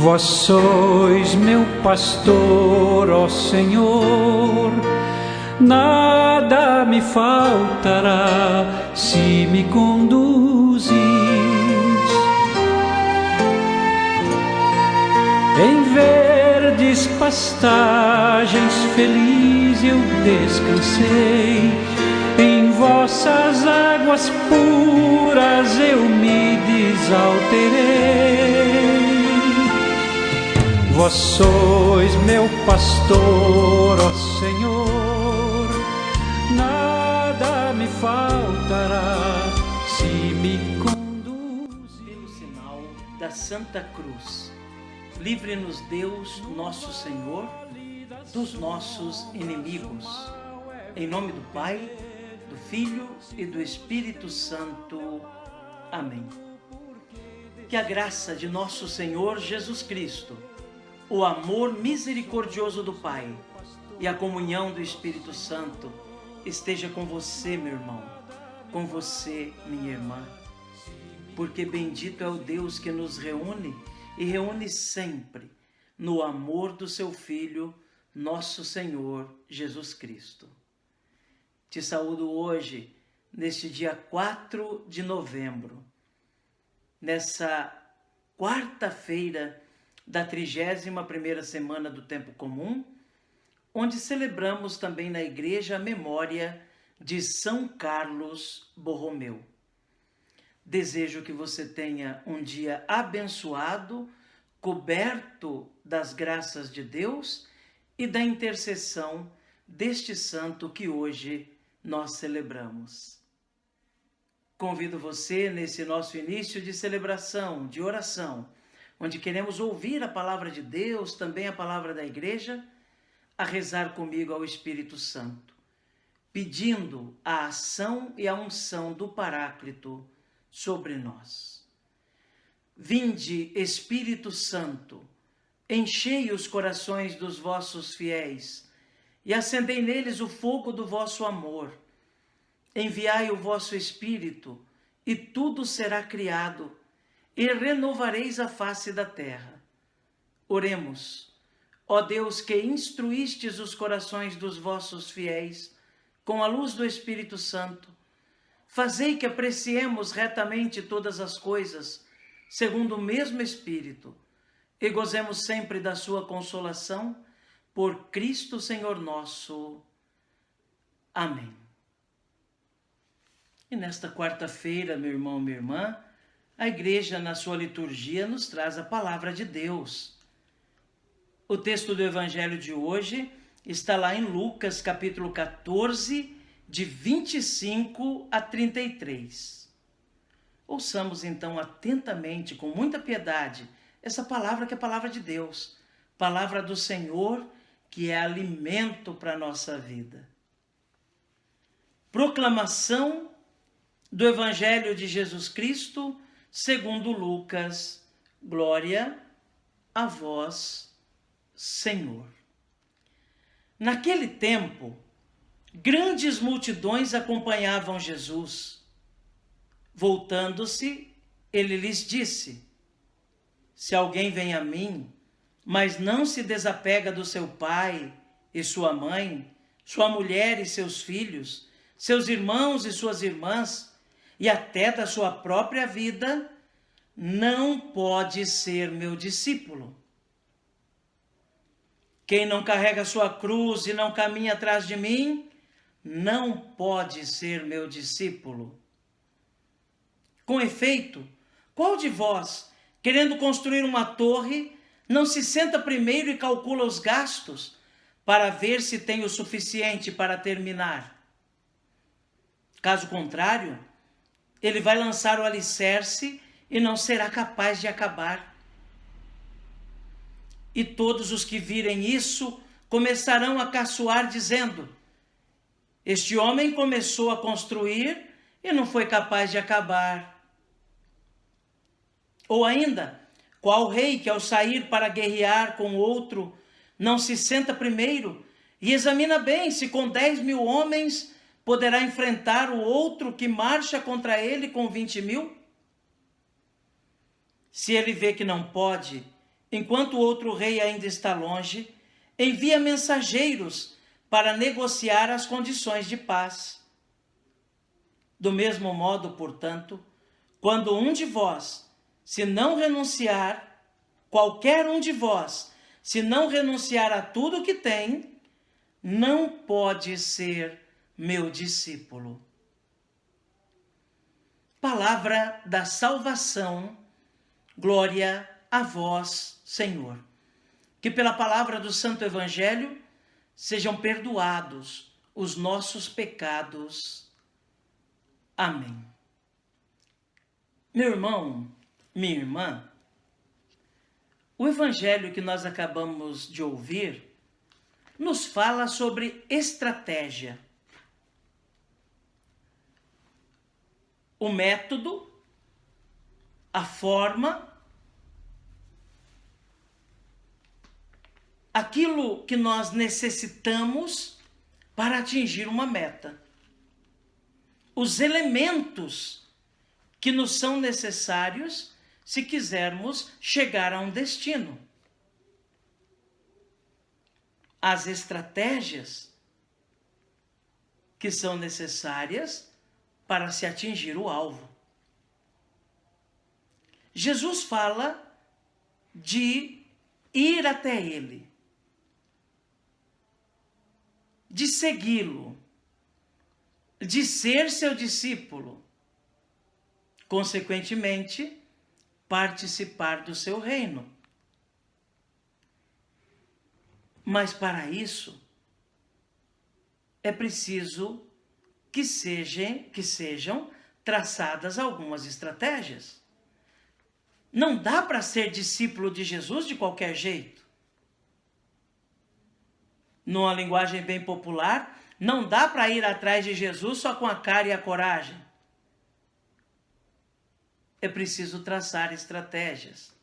Vós sois meu pastor, ó Senhor, nada me faltará se me conduzis. Em verdes pastagens feliz eu descansei, em vossas águas puras eu me desalterei. Vós sois meu pastor, ó Senhor, nada me faltará se me conduzir. Pelo sinal da Santa Cruz, livre-nos Deus, nosso Senhor, dos nossos inimigos. Em nome do Pai, do Filho e do Espírito Santo. Amém. Que a graça de nosso Senhor Jesus Cristo, o amor misericordioso do Pai e a comunhão do Espírito Santo esteja com você, meu irmão, com você, minha irmã. Porque bendito é o Deus que nos reúne e reúne sempre no amor do seu Filho, nosso Senhor Jesus Cristo. Te saúdo hoje, neste dia 4 de novembro, nessa quarta-feira da 31ª semana do Tempo Comum, onde celebramos também na igreja a memória de São Carlos Borromeu. Desejo que você tenha um dia abençoado, coberto das graças de Deus e da intercessão deste santo que hoje nós celebramos. Convido você nesse nosso início de celebração, de oração, onde queremos ouvir a palavra de Deus, também a palavra da igreja, a rezar comigo ao Espírito Santo, pedindo a ação e a unção do Paráclito sobre nós. Vinde, Espírito Santo, enchei os corações dos vossos fiéis e acendei neles o fogo do vosso amor. Enviai o vosso Espírito e tudo será criado e renovareis a face da terra. Oremos. Ó Deus, que instruístes os corações dos vossos fiéis com a luz do Espírito Santo, fazei que apreciemos retamente todas as coisas, segundo o mesmo Espírito, e gozemos sempre da sua consolação, por Cristo Senhor nosso. Amém. E nesta quarta-feira, meu irmão, minha irmã, a igreja, na sua liturgia, nos traz a palavra de Deus. O texto do evangelho de hoje está lá em Lucas, capítulo 14, de 25 a 33. Ouçamos então atentamente, com muita piedade, essa palavra que é a palavra de Deus, palavra do Senhor, que é alimento para a nossa vida. Proclamação do evangelho de Jesus Cristo, segundo Lucas. Glória a vós, Senhor. Naquele tempo, grandes multidões acompanhavam Jesus. Voltando-se, ele lhes disse: se alguém vem a mim, mas não se desapega do seu pai e sua mãe, sua mulher e seus filhos, seus irmãos e suas irmãs, e até da sua própria vida, não pode ser meu discípulo. Quem não carrega sua cruz e não caminha atrás de mim, não pode ser meu discípulo. Com efeito, qual de vós, querendo construir uma torre, não se senta primeiro e calcula os gastos, para ver se tem o suficiente para terminar? Caso contrário, ele vai lançar o alicerce e não será capaz de acabar. E todos os que virem isso começarão a caçoar, dizendo: este homem começou a construir e não foi capaz de acabar. Ou ainda, qual rei que ao sair para guerrear com outro não se senta primeiro e examina bem se com 10.000 homens poderá enfrentar o outro que marcha contra ele com 20.000? Se ele vê que não pode enquanto o outro rei ainda está longe, envia mensageiros para negociar as condições de paz. Do mesmo modo, portanto, quando um de vós, se não renunciar, qualquer um de vós, se não renunciar a tudo que tem, não pode ser meu discípulo. Palavra da salvação, glória a vós, Senhor. Que pela palavra do Santo Evangelho sejam perdoados os nossos pecados. Amém. Meu irmão, minha irmã, o Evangelho que nós acabamos de ouvir nos fala sobre estratégia. O método, a forma, aquilo que nós necessitamos para atingir uma meta. Os elementos que nos são necessários se quisermos chegar a um destino. As estratégias que são necessárias para se atingir o alvo. Jesus fala de ir até ele, de segui-lo, de ser seu discípulo, consequentemente, participar do seu reino. Mas para isso, é preciso que sejam traçadas algumas estratégias. Não dá para ser discípulo de Jesus de qualquer jeito. Numa linguagem bem popular, não dá para ir atrás de Jesus só com a cara e a coragem. É preciso traçar estratégias.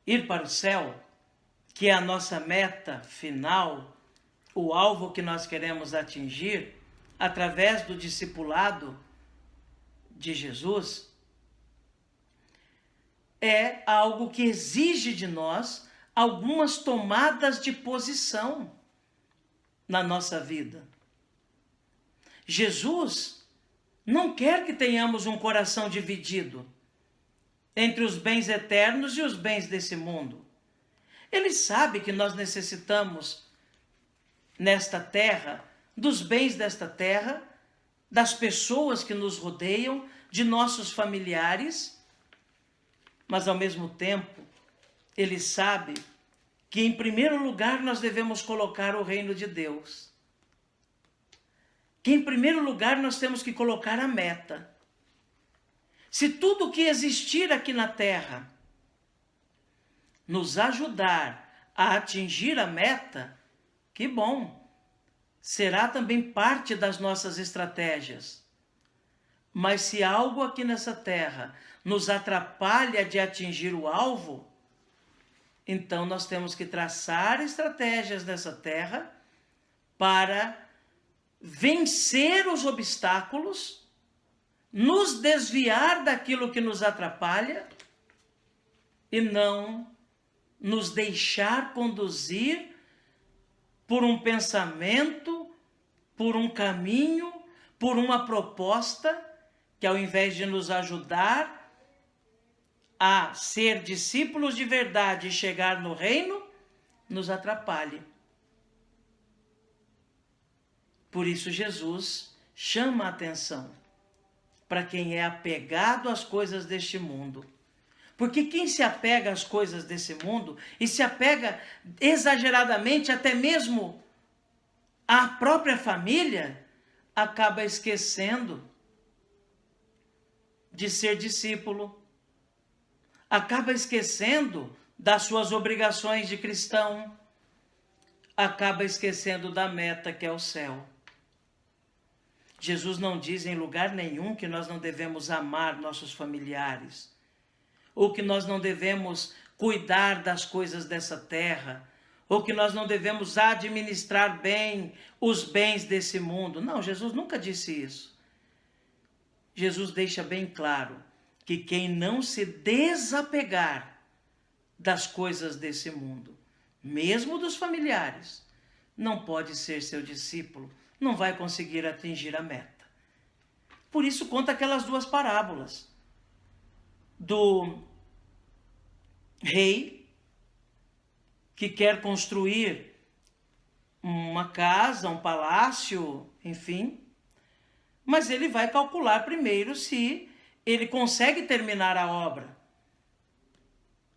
Ir para o céu, que é a nossa meta final, o alvo que nós queremos atingir, através do discipulado de Jesus, é algo que exige de nós algumas tomadas de posição na nossa vida. Jesus não quer que tenhamos um coração dividido entre os bens eternos e os bens desse mundo. Ele sabe que nós necessitamos, nesta terra, dos bens desta terra, das pessoas que nos rodeiam, de nossos familiares, mas ao mesmo tempo, ele sabe que em primeiro lugar nós devemos colocar o reino de Deus. Que em primeiro lugar nós temos que colocar a meta. Se tudo que existir aqui na terra nos ajudar a atingir a meta, que bom, será também parte das nossas estratégias. Mas se algo aqui nessa terra nos atrapalha de atingir o alvo, então nós temos que traçar estratégias nessa terra para vencer os obstáculos, nos desviar daquilo que nos atrapalha e não nos deixar conduzir por um pensamento, por um caminho, por uma proposta que, ao invés de nos ajudar a ser discípulos de verdade e chegar no reino, nos atrapalhe. Por isso Jesus chama a atenção para quem é apegado às coisas deste mundo. Porque quem se apega às coisas desse mundo e se apega exageradamente até mesmo à própria família, acaba esquecendo de ser discípulo, acaba esquecendo das suas obrigações de cristão, acaba esquecendo da meta que é o céu. Jesus não diz em lugar nenhum que nós não devemos amar nossos familiares, ou que nós não devemos cuidar das coisas dessa terra, ou que nós não devemos administrar bem os bens desse mundo. Não, Jesus nunca disse isso. Jesus deixa bem claro que quem não se desapegar das coisas desse mundo, mesmo dos familiares, não pode ser seu discípulo, não vai conseguir atingir a meta. Por isso conta aquelas duas parábolas do rei que quer construir uma casa, um palácio, enfim, mas ele vai calcular primeiro se ele consegue terminar a obra.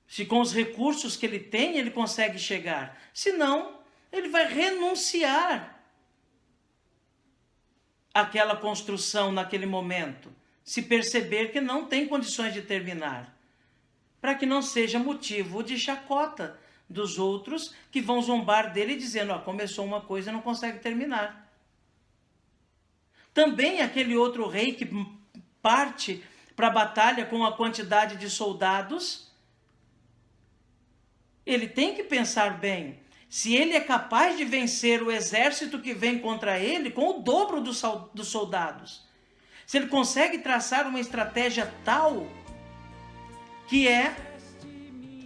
Se com os recursos que ele tem, ele consegue chegar. Se não, ele vai renunciar àquela construção naquele momento, se perceber que não tem condições de terminar, para que não seja motivo de chacota dos outros que vão zombar dele dizendo, começou uma coisa e não consegue terminar. Também aquele outro rei que parte para a batalha com a quantidade de soldados, ele tem que pensar bem se ele é capaz de vencer o exército que vem contra ele com o dobro dos soldados. Se ele consegue traçar uma estratégia tal que é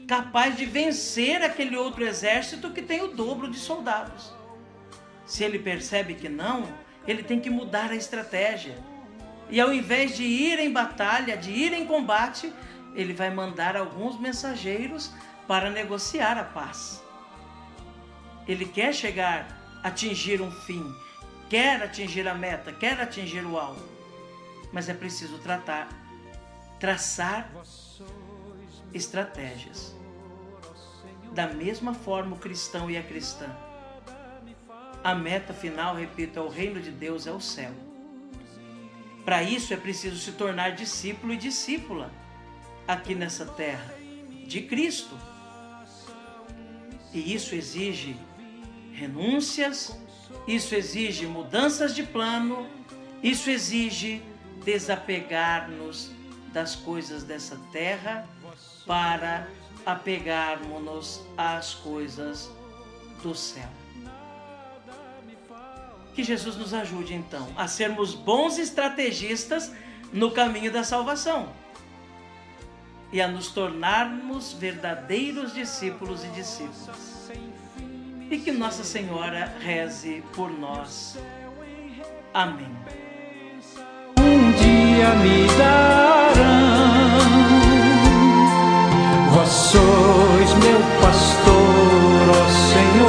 capaz de vencer aquele outro exército que tem o dobro de soldados. Se ele percebe que não, ele tem que mudar a estratégia. E ao invés de ir em batalha, de ir em combate, ele vai mandar alguns mensageiros para negociar a paz. Ele quer chegar, atingir um fim, quer atingir a meta, quer atingir o alvo. Mas é preciso traçar estratégias. Da mesma forma o cristão e a cristã. A meta final, repito, é o reino de Deus, é o céu. Para isso é preciso se tornar discípulo e discípula aqui nessa terra, de Cristo. E isso exige renúncias, isso exige mudanças de plano, isso exige desapegar-nos das coisas dessa terra para apegarmos-nos às coisas do céu. Que Jesus nos ajude então a sermos bons estrategistas no caminho da salvação e a nos tornarmos verdadeiros discípulos e discípulas. E que Nossa Senhora reze por nós. Amém. Um dia me darão, vós sois meu pastor, ó Senhor.